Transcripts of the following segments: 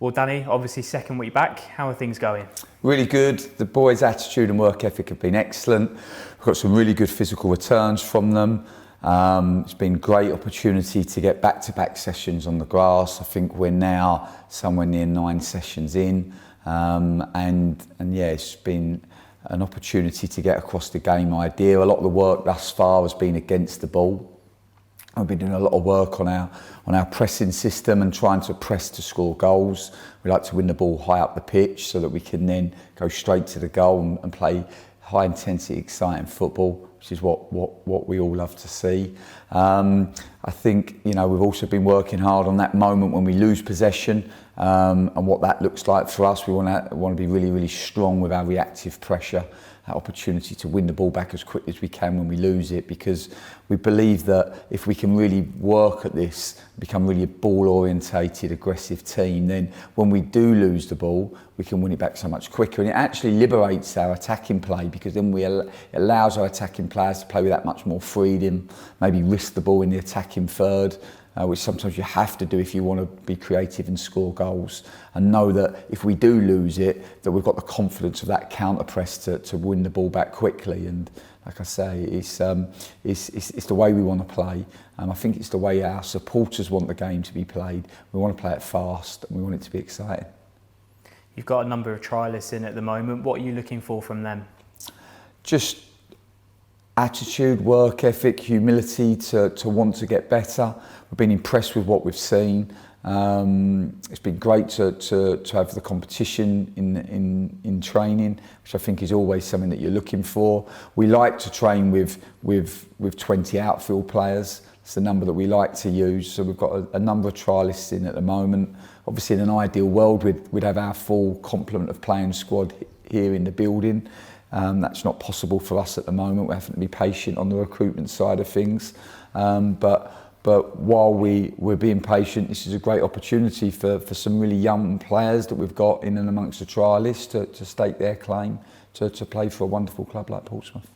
Well, Danny, obviously second week back, how are things going? Really good. The boys' attitude and work ethic have been excellent. We've got some really good physical returns from them. It's been a great opportunity to get back-to-back sessions on the grass. I think we're now somewhere near 9 sessions in. And yeah, it's been an opportunity to get across the game idea. A lot of the work thus far has been against the ball. I've been doing a lot of work on our pressing system and trying to press to score goals. We like to win the ball high up the pitch so that we can then go straight to the goal and play high intensity, exciting football, which is what we all love to see. I think we've also been working hard on that moment when we lose possession and what that looks like for us. We want to be really, really strong with our reactive pressure. That opportunity to win the ball back as quickly as we can when we lose it, because we believe that if we can really work at this, become really a ball-orientated, aggressive team, then when we do lose the ball, we can win it back so much quicker. And it actually liberates our attacking play, because then it allows our attacking players to play with that much more freedom, maybe risk the ball in the attacking third, which sometimes you have to do if you want to be creative and score goals, and know that if we do lose it, that we've got the confidence of that counter press to win the ball back quickly. And like I say, it's the way we want to play. I think it's the way our supporters want the game to be played. We want to play it fast and we want it to be exciting. You've got a number of trialists in at the moment. What are you looking for from them? Just attitude, work ethic, humility to want to get better. We've been impressed with what we've seen. It's been great to have the competition in training, which I think is always something that you're looking for. We like to train with 20 outfield players. It's the number that we like to use. So we've got a number of trialists in at the moment. Obviously, in an ideal world, we'd have our full complement of playing squad here in the building. That's not possible for us at the moment. We're having to be patient on the recruitment side of things. But while we're being patient, this is a great opportunity for some really young players that we've got in and amongst the trialists to stake their claim to play for a wonderful club like Portsmouth.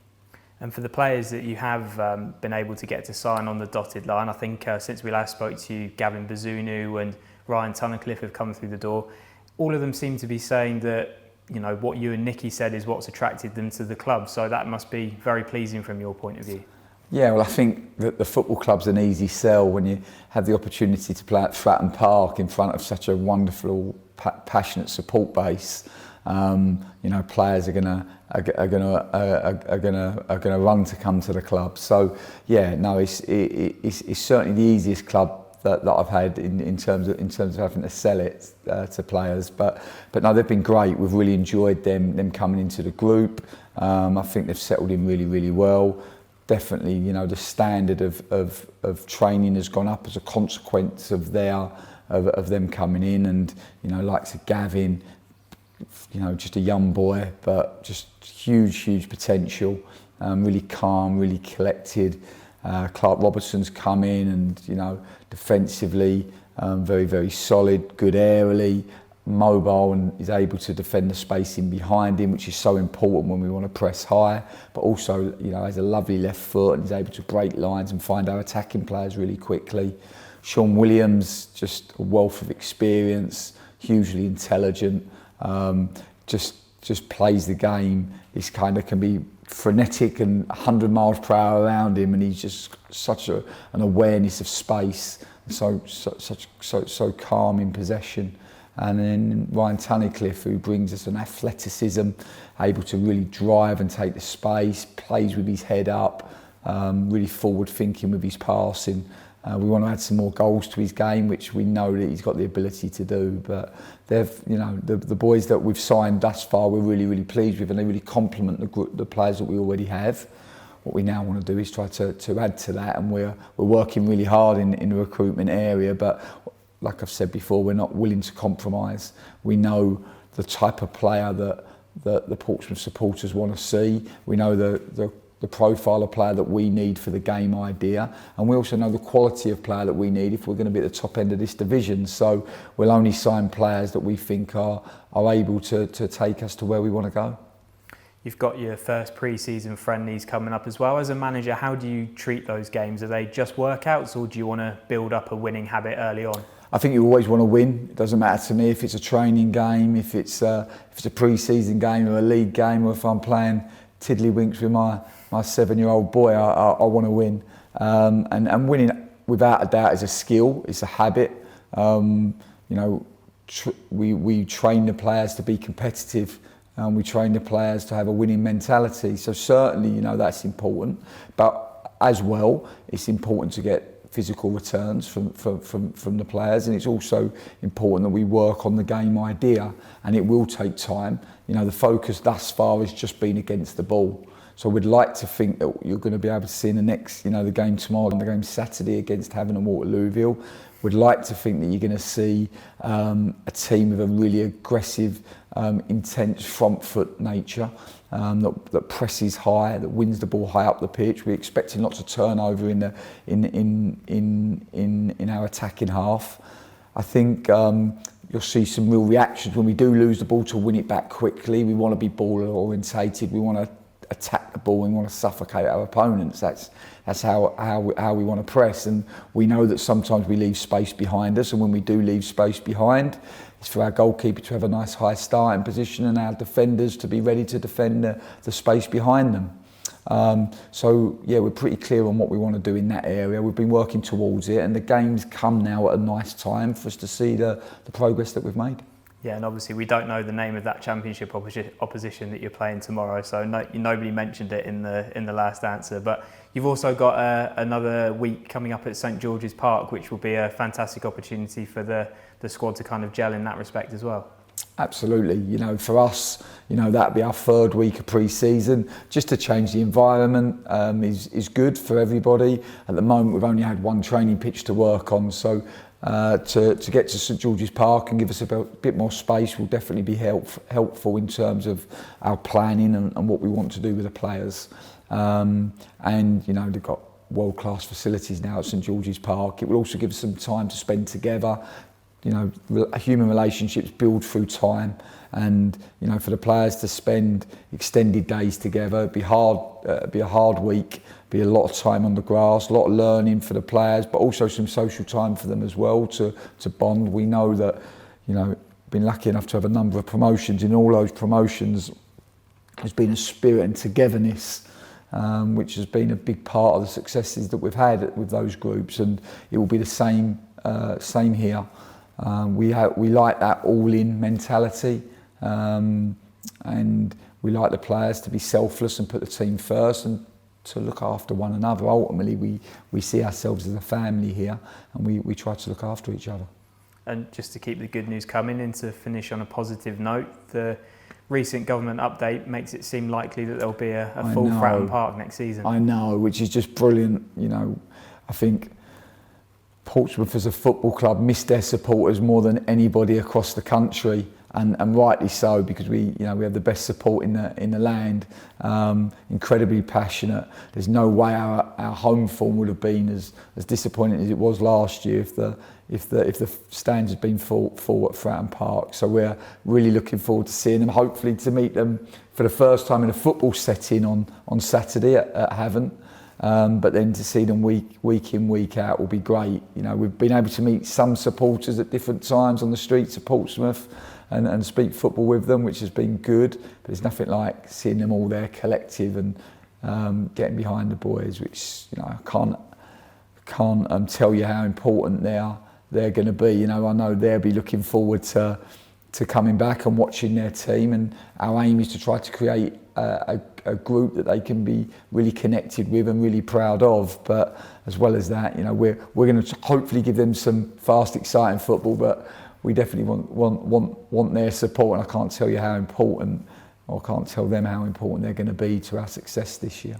And for the players that you have been able to get to sign on the dotted line, I think since we last spoke to you, Gavin Bazunu and Ryan Tunnicliffe have come through the door. All of them seem to be saying that what you and Nicky said is what's attracted them to the club. So that must be very pleasing from your point of view. Yeah, well, I think that the football club's an easy sell when you have the opportunity to play at Fratton Park in front of such a wonderful, passionate support base. Players are gonna run to come to the club. So yeah, no, it's certainly the easiest club that I've had in terms of having to sell it to players, but no, they've been great. We've really enjoyed them coming into the group. I think they've settled in really, really well. Definitely, the standard of training has gone up as a consequence of them coming in, and likes of Gavin, just a young boy, but just huge potential. Really calm, really collected. Clark Robertson's come in and, defensively, very, very solid, good aerially, mobile, and is able to defend the space in behind him, which is so important when we want to press high, but also, has a lovely left foot and is able to break lines and find our attacking players really quickly. Sean Williams, just a wealth of experience, hugely intelligent, just plays the game. He's kind of can be frenetic and 100 miles per hour around him, and he's just such an awareness of space, so calm in possession. And then Ryan Tunnicliffe, who brings us an athleticism, able to really drive and take the space, plays with his head up, really forward thinking with his passing. We want to add some more goals to his game, which we know that he's got the ability to do. But they've, the boys that we've signed thus far, we're really, really pleased with, and they really complement the players that we already have. What we now want to do is try to add to that, and we're working really hard in the recruitment area. But like I've said before, we're not willing to compromise. We know the type of player that the Portsmouth supporters want to see. We know the profile of player that we need for the game idea, and we also know the quality of player that we need if we're going to be at the top end of this division. So we'll only sign players that we think are able to take us to where we want to go. You've got your first pre-season friendlies coming up as well. As a manager, how do you treat those games? Are they just workouts, or do you want to build up a winning habit early on? I think you always want to win. It doesn't matter to me if it's a training game, if it's a pre-season game or a league game, or if I'm playing tiddlywinks with my 7-year-old boy. I want to win, and winning without a doubt is a skill. It's a habit. We train the players to be competitive. We train the players to have a winning mentality. So certainly, that's important. But as well, it's important to get physical returns from the players, and it's also important that we work on the game idea, and it will take time. The focus thus far has just been against the ball. So we'd like to think that you're going to be able to see in the next, the game tomorrow and the game Saturday against Havant and Waterlooville. We'd like to think that you're going to see a team with a really aggressive, intense front foot nature that presses high, that wins the ball high up the pitch. We're expecting lots of turnover in our attacking half. I think you'll see some real reactions when we do lose the ball to win it back quickly. We want to be ball orientated. We want to attack the ball and want to suffocate our opponents. That's how we want to press, and we know that sometimes we leave space behind us, and when we do leave space behind, it's for our goalkeeper to have a nice high starting position and our defenders to be ready to defend the space behind them. So we're pretty clear on what we want to do in that area. We've been working towards it, and the games come now at a nice time for us to see the progress that we've made. Yeah, and obviously we don't know the name of that championship opposition that you're playing tomorrow, so nobody mentioned it in the last answer. But you've also got another week coming up at St George's Park, which will be a fantastic opportunity for the squad to kind of gel in that respect as well. Absolutely. For us, that'll be our third week of pre-season. Just to change the environment is good for everybody. At the moment, we've only had one training pitch to work on, so to get to St George's Park and give us a bit more space will definitely be helpful in terms of our planning and what we want to do with the players. And they've got world-class facilities now at St George's Park. It will also give us some time to spend together. Human relationships build through time, and for the players to spend extended days together, it'd be a hard week. Be a lot of time on the grass, a lot of learning for the players, but also some social time for them as well to bond. We know that, been lucky enough to have a number of promotions. In all those promotions, there's been a spirit and togetherness, which has been a big part of the successes that we've had with those groups, and it will be the same here. We like that all-in mentality, and we like the players to be selfless and put the team first and to look after one another. Ultimately, we see ourselves as a family here, and we try to look after each other. And just to keep the good news coming and to finish on a positive note, the recent government update makes it seem likely that there'll be a full Fratton Park next season. I know, which is just brilliant. I think Portsmouth as a football club missed their supporters more than anybody across the country, and rightly so, because we have the best support in the land. Incredibly passionate. There's no way our home form would have been as disappointing as it was last year if the stands had been full at Fratton Park. So we're really looking forward to seeing them. Hopefully to meet them for the first time in a football setting on Saturday at Havant. But then to see them week in, week out will be great. We've been able to meet some supporters at different times on the streets of Portsmouth and speak football with them, which has been good. But there's nothing like seeing them all there collective and getting behind the boys, which I can't tell you how important they're going to be. I know they'll be looking forward to coming back and watching their team, and our aim is to try to create a group that they can be really connected with and really proud of. But as well as that, we're going to hopefully give them some fast, exciting football, but we definitely want their support, and I can't tell you how important, or can't tell them how important they're going to be to our success this year.